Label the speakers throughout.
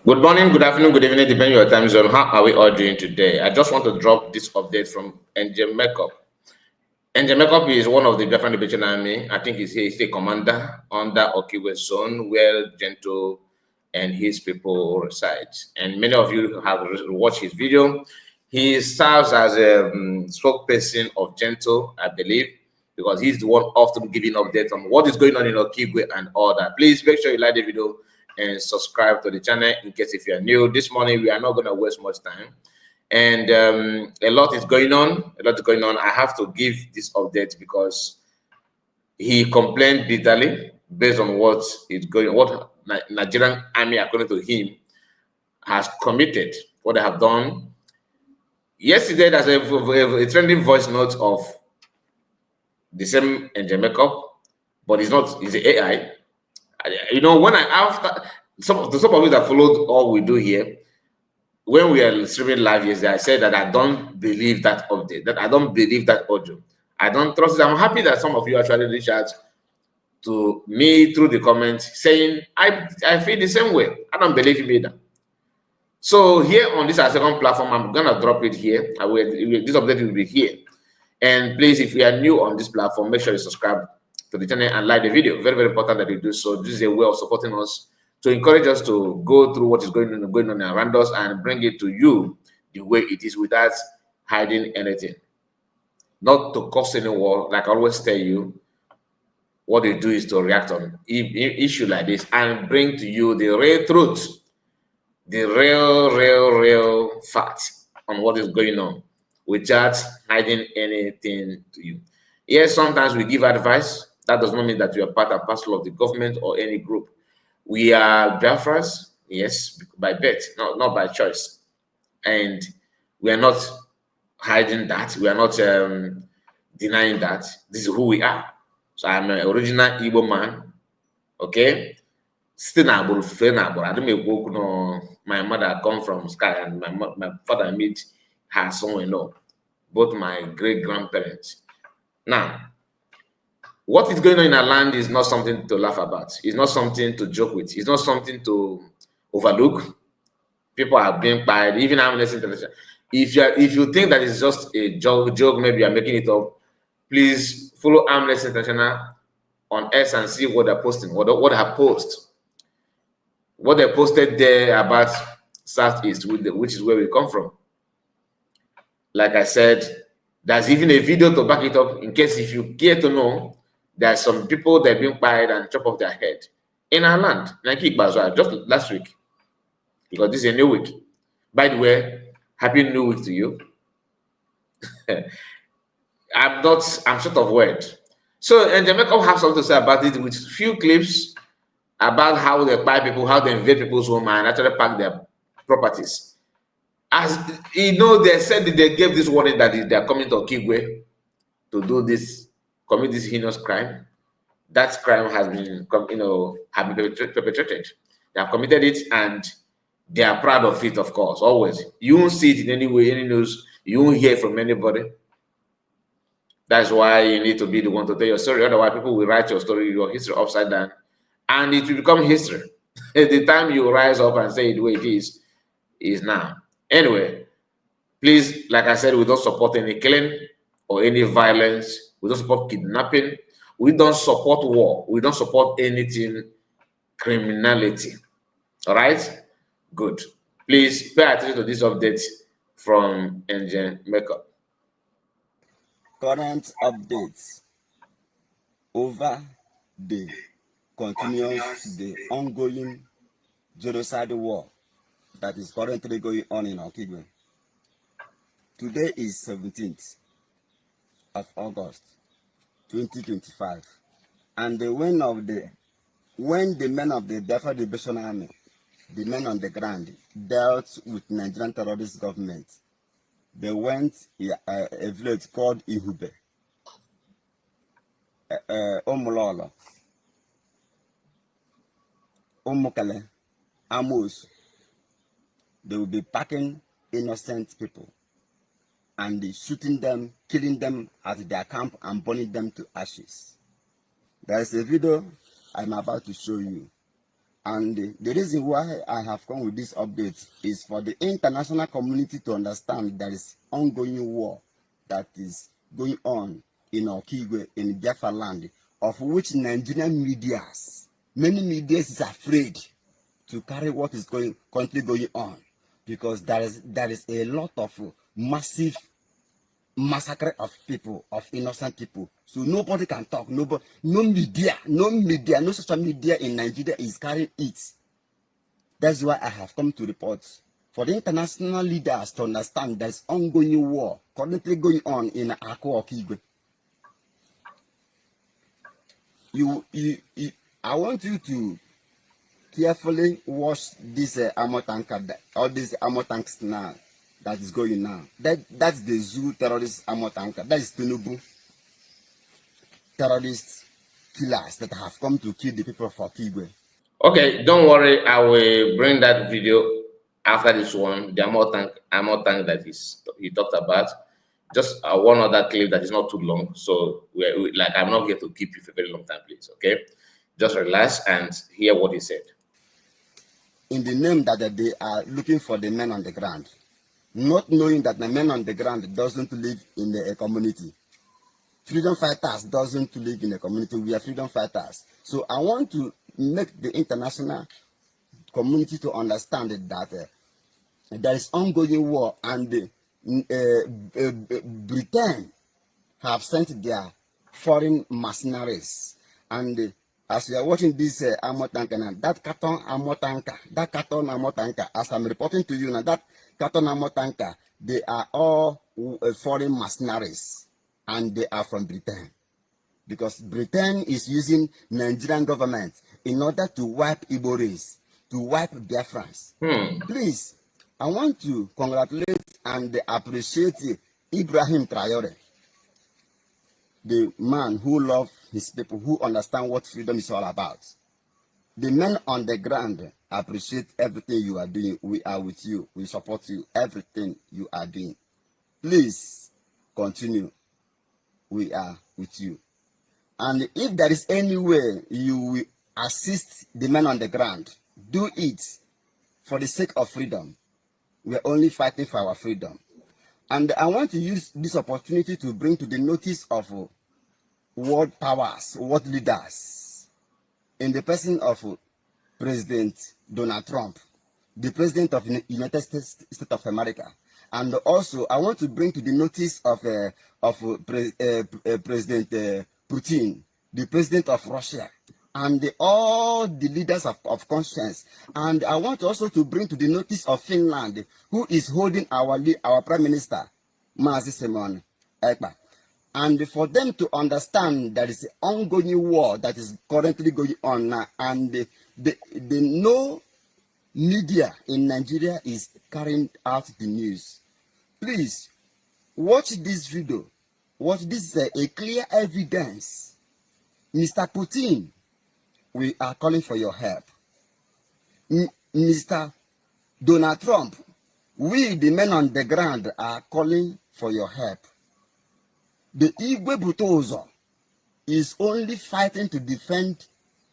Speaker 1: Good morning, good afternoon, good evening, depending on your time zone. How are we all doing today? I just want to drop this update from Ange. Makeup is one of the Biafra Liberation Army. I think he's a commander under Okiwe zone where Gento and his people reside. And many of you have watched his video. He serves as a spokesperson of Gento, I believe, because he's the one often giving updates on what is going on in Okigwe and all that. Please make sure you like the video and subscribe to the channel in case if you're new. This morning, we are not going to waste much time. And a lot is going on. I have to give this update because he complained bitterly based on what Nigerian army, according to him, has committed, what they have done. Yesterday, there's a trending voice note of the same Ange Makeup, but it's not. It's the AI. You know, when after some of you that followed all we do here, when we are streaming live yesterday, I said that I don't believe that update, that I don't believe that audio. I don't trust it. I'm happy that some of you actually reached out to me through the comments saying, I feel the same way. I don't believe him either. So here on this second platform, I'm going to drop it here. This update will be here. And please, if you are new on this platform, make sure you subscribe to the channel and like the video. Very, very important that you do so. This is a way of supporting us, to encourage us to go through what is going on around us and bring it to you the way it is without hiding anything. Not to cause any war, like I always tell you, what they do is to react on issue like this and bring to you the real truth, the real facts on what is going on without hiding anything to you. Yes, sometimes we give advice. That does not mean that we are part and parcel of the government or any group. We are Biafras, yes, by birth, not by choice. And we are not hiding that. We are not denying that. This is who we are. So I'm an original Igbo man, okay? Still not I don't know. My mother come from Sky and my father meet her somewhere. No, both my great-grandparents. Now, what is going on in our land is not something to laugh about. It's not something to joke with. It's not something to overlook. People are being fired, even Amnesty International. If you think that it's just a joke, maybe you're making it up, please follow Amnesty International on X and see what they're posting, what they have posted. What they posted there about Southeast, which is where we come from. Like I said, there's even a video to back it up in case if you care to know. There are some people that are being fired and chop off their head in our land, just last week, because this is a new week. By the way, happy new week to you. I'm short of words. So, and Jamaica have something to say about it with few clips about how they buy people, how they invade people's home and actually pack their properties. As you know, they said that they gave this warning that they are coming to Okigwe to do this, commit this heinous crime. That crime has been, perpetrated. They have committed it and they are proud of it, of course, always. You won't see it in any way, any news. You won't hear from anybody. That's why you need to be the one to tell your story. Otherwise, people will write your story, your history upside down, and it will become history. The time you rise up and say it the way it is now. Anyway, please, like I said, we don't support any killing or any violence. We don't support kidnapping. We don't support war. We don't support anything criminality. All right? Good. Please pay attention to this update from Ange Makeup.
Speaker 2: Current updates over the ongoing genocide war that is currently going on in Okigwe. Today is 17th of August 2025, and when the men of the Biafra Liberation Army, the men on the ground, dealt with Nigerian terrorist government, they went a village called Ihube, Omulolo, Omukale, Amos. They will be packing innocent people and shooting them, killing them at their camp and burning them to ashes. There is a video I'm about to show you. And the reason why I have come with this update is for the international community to understand there is ongoing war that is going on in Okigwe, in Biafra land, of which Nigerian medias, many medias is afraid to carry what is currently going on, because there is a lot of massive massacre of people, of innocent people. So nobody can talk. Nobody, no media, no social media in Nigeria is carrying it. That's why I have come to report for the international leaders to understand there's ongoing war currently going on in Akwa Okigwe. I want you to carefully watch this armor tanker, all these armor tanks now that is going now. That's the zoo terrorist armor tanker. That is Tinubu terrorist killers that have come to kill the people for Kigwe.
Speaker 1: Okay, don't worry. I will bring that video after this one. The ammo tank that he talked about. Just one other clip that is not too long. So like I'm not here to keep you for a very long time, please. Okay, just relax and hear what he said.
Speaker 2: In the name that they are looking for the men on the ground, not knowing that the men on the ground doesn't live in a community. Freedom fighters doesn't live in a community. We are freedom fighters. So I want to make the international community to understand that there is ongoing war, and Britain have sent their foreign mercenaries. And as you are watching this armor tanker now, that carton armor tanker, as I'm reporting to you now, that carton armor tanker, they are all foreign mercenaries, and they are from Britain. Because Britain is using Nigerian government in order to wipe Igbo race, to wipe Biafrans. Please, I want to congratulate and appreciate Ibrahim Traore, the man who loves his people, who understands what freedom is all about. The men on the ground appreciate everything you are doing. We are with you. We support you. Everything you are doing. Please continue. We are with you. And if there is any way you will assist the men on the ground, do it for the sake of freedom. We are only fighting for our freedom. And I want to use this opportunity to bring to the notice of world powers, world leaders, in the person of President Donald Trump, the President of the United States of America. And also, I want to bring to the notice of President Putin, the President of Russia, and all the leaders of conscience. And I want also to bring to the notice of Finland, who is holding our Prime Minister, Mazi Simon Ekpa. And for them to understand there is an ongoing war that is currently going on now, and the no media in Nigeria is carrying out the news. Please watch this video. Watch this is a clear evidence. Mr. Putin, we are calling for your help. Mr. Donald Trump, we the men on the ground are calling for your help. The Igwe Butozo is only fighting to defend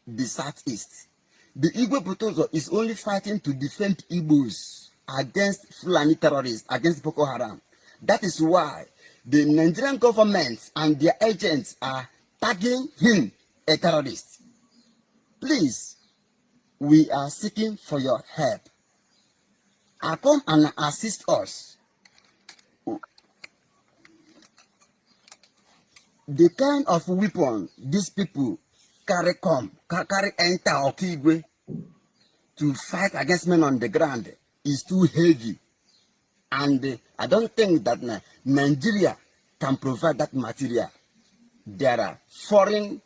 Speaker 2: the Southeast. The Igwe Butozo is only fighting to defend Igbos against Fulani terrorists, against Boko Haram. That is why the Nigerian government and their agents are tagging him a terrorist. Please, we are seeking for your help. Come and assist us. The kind of weapon these people carry enter Okigwe to fight against men on the ground is too heavy. And I don't think that Nigeria can provide that material. There are foreign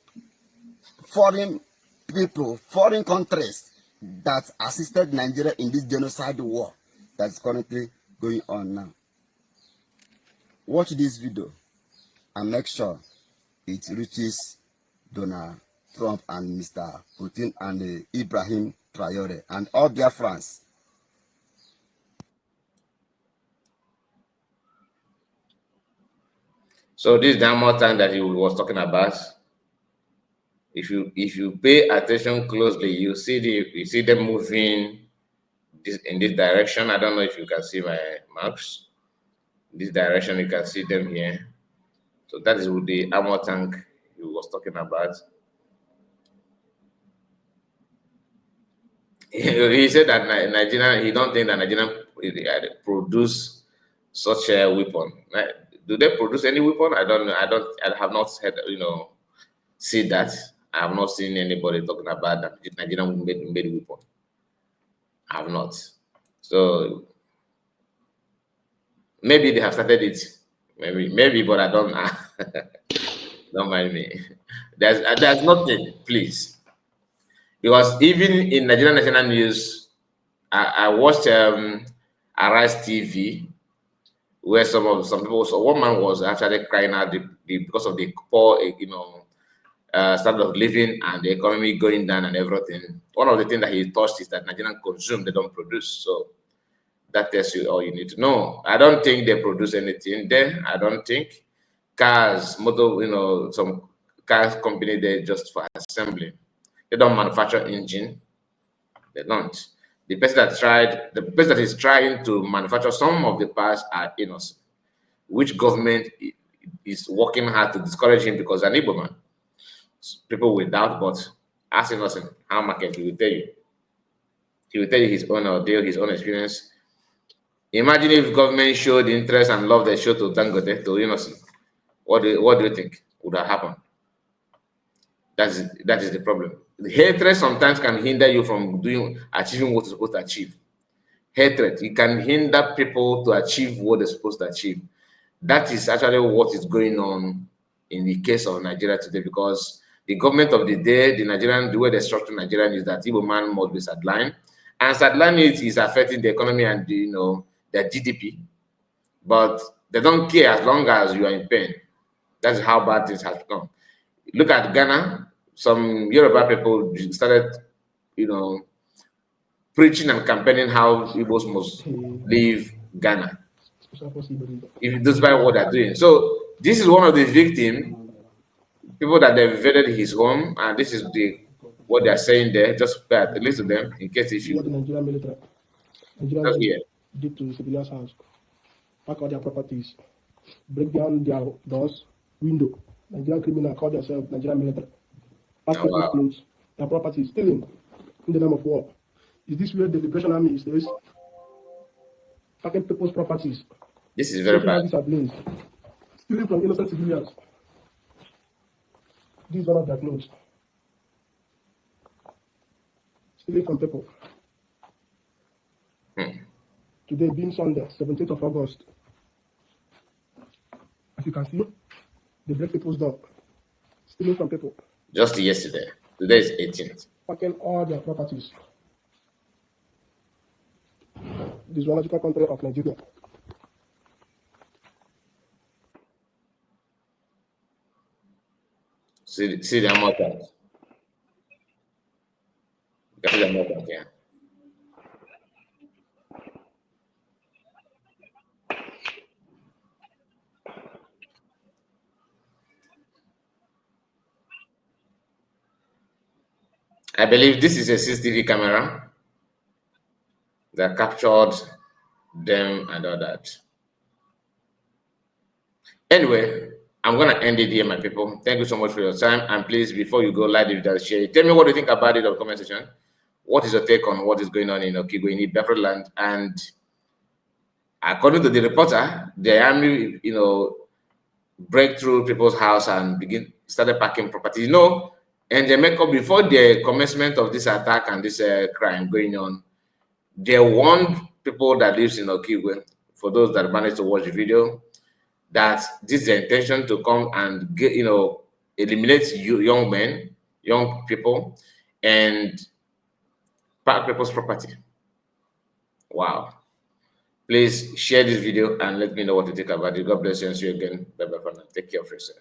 Speaker 2: people, foreign countries that assisted Nigeria in this genocide war that's currently going on now. Watch this video and make sure it reaches Donald Trump and Mr. Putin and Ibrahim Traore and all their friends.
Speaker 1: So this is the amount time that he was talking about. If you pay attention closely, you see them moving in this direction. I don't know if you can see my marks. This direction, you can see them here. So that is with the armor tank he was talking about. He said that Nigerian, he don't think that Nigerian produce such a weapon. Do they produce any weapon? I don't know. I have not heard, see that. I have not seen anybody talking about that Nigerian made weapon. I have not. So maybe they have started it. Maybe, but I don't. Don't mind me. There's nothing, please. Because even in Nigerian national news, I watched Arise TV, where some people, so one man was actually crying out because of the poor, standard of living and the economy going down and everything. One of the things that he touched is that Nigerian consume, they don't produce. So that tells you all you need to know. I don't think they produce anything there. I don't think cars, motor, some cars company, they just for assembly. They don't manufacture engine. They don't. The person that is trying to manufacture some of the parts are innocent. Which government is working hard to discourage him because an Igbo man? People will doubt, but ask innocent, how market, he will tell you. He will tell you his own ordeal, his own experience. Imagine if government showed interest and love they show to Dangote, to innocent. What do you think would have happened? That is the problem. The hatred sometimes can hinder you from achieving what you're supposed to achieve. Hatred, it can hinder people to achieve what they're supposed to achieve. That is actually what is going on in the case of Nigeria today, because the government of the day, the way they structure Nigeria is that Igbo man must be sidelined, and sideline is affecting the economy and their GDP, but they don't care as long as you are in pain. That's how bad things have become. Look at Ghana. Some Yoruba people started, preaching and campaigning how Igbos must leave Ghana. If despite what they're doing. So this is one of the victims, people that they've invaded his home, and this is what they're saying there. Just pay attention to them in case if you
Speaker 3: what the Nigerian military did to civilians' house, pack all their properties, break down their doors, window. Nigerian criminals call themselves Nigerian military. Pack people's clothes, their properties, stealing in the name of war. Is this where the Liberation Army is this? Packing people's properties.
Speaker 1: This is very bad.
Speaker 3: Stealing from innocent civilians. This is one of their clothes. Stealing from people. Today being Sunday, 17th of August. As you can see, they break people's door. Stealing from people.
Speaker 1: Just yesterday. Today is 18th.
Speaker 3: Packing all their properties. The zoological country of Nigeria.
Speaker 1: See the amount of the amount of yeah. I believe this is a CCTV camera that captured them and all that. Anyway, I'm going to end it here, my people. Thank you so much for your time. And please, before you go, like the video, share it. Tell me what you think about it in the comment section. What is your take on what is going on in Okigwe, in Biafra land? And according to the reporter, the army, break through people's house and started packing property. And Jamaica, before the commencement of this attack and this crime going on, they warned people that lives in Okigwe, for those that managed to watch the video, that this is the intention to come and get, eliminate young people, and pack people's property. Wow. Please share this video and let me know what you think about it. God bless you and see you again. Bye-bye for now. Take care of yourself.